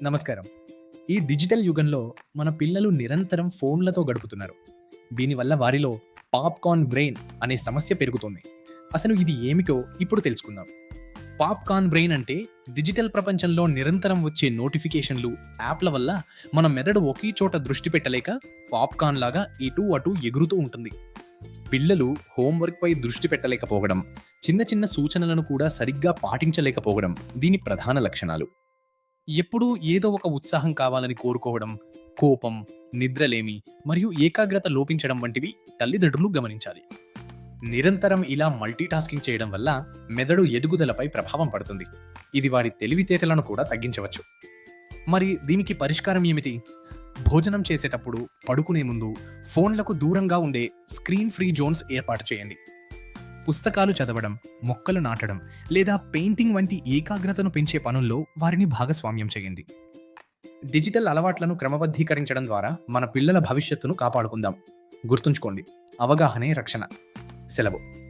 నమస్కారం. ఈ డిజిటల్ యుగంలో మన పిల్లలు నిరంతరం ఫోన్లతో గడుపుతున్నారు. దీనివల్ల వారిలో పాప్‌కార్న్ బ్రెయిన్ అనే సమస్య పెరుగుతోంది. అసలు ఇది ఏమిటో ఇప్పుడు తెలుసుకుందాం. పాప్‌కార్న్ బ్రెయిన్ అంటే డిజిటల్ ప్రపంచంలో నిరంతరం వచ్చే నోటిఫికేషన్లు, యాప్‌ల వల్ల మన మెదడు ఒకే చోట దృష్టి పెట్టలేక పాప్‌కార్న్ లాగా ఇటూ అటూ ఎగురుతూ ఉంటుంది. పిల్లలు హోంవర్క్‌పై దృష్టి పెట్టలేకపోవడం, చిన్న చిన్న సూచనలను కూడా సరిగ్గా పాటించలేకపోవడం దీని ప్రధాన లక్షణాలు. ఎప్పుడూ ఏదో ఒక ఉత్సాహం కావాలని కోరుకోవడం, కోపం, నిద్రలేమి మరియు ఏకాగ్రత లోపించడం వంటివి తల్లిదండ్రులు గమనించాలి. నిరంతరం ఇలా మల్టీటాస్కింగ్ చేయడం వల్ల మెదడు ఎదుగుదలపై ప్రభావం పడుతుంది. ఇది వారి తెలివితేటలను కూడా తగ్గించవచ్చు. మరి దీనికి పరిష్కారం ఏమిటి? భోజనం చేసేటప్పుడు, పడుకునే ముందు ఫోన్లకు దూరంగా ఉండే స్క్రీన్ ఫ్రీ జోన్స్ ఏర్పాటు చేయండి. పుస్తకాలు చదవడం, మొక్కలు నాటడం లేదా పెయింటింగ్ వంటి ఏకాగ్రతను పెంచే పనుల్లో వారిని భాగస్వామ్యం చేయండి. డిజిటల్ అలవాట్లను క్రమబద్ధీకరించడం ద్వారా మన పిల్లల భవిష్యత్తును కాపాడుకుందాం. గుర్తుంచుకోండి, అవగాహనే రక్షణ. సెలవు.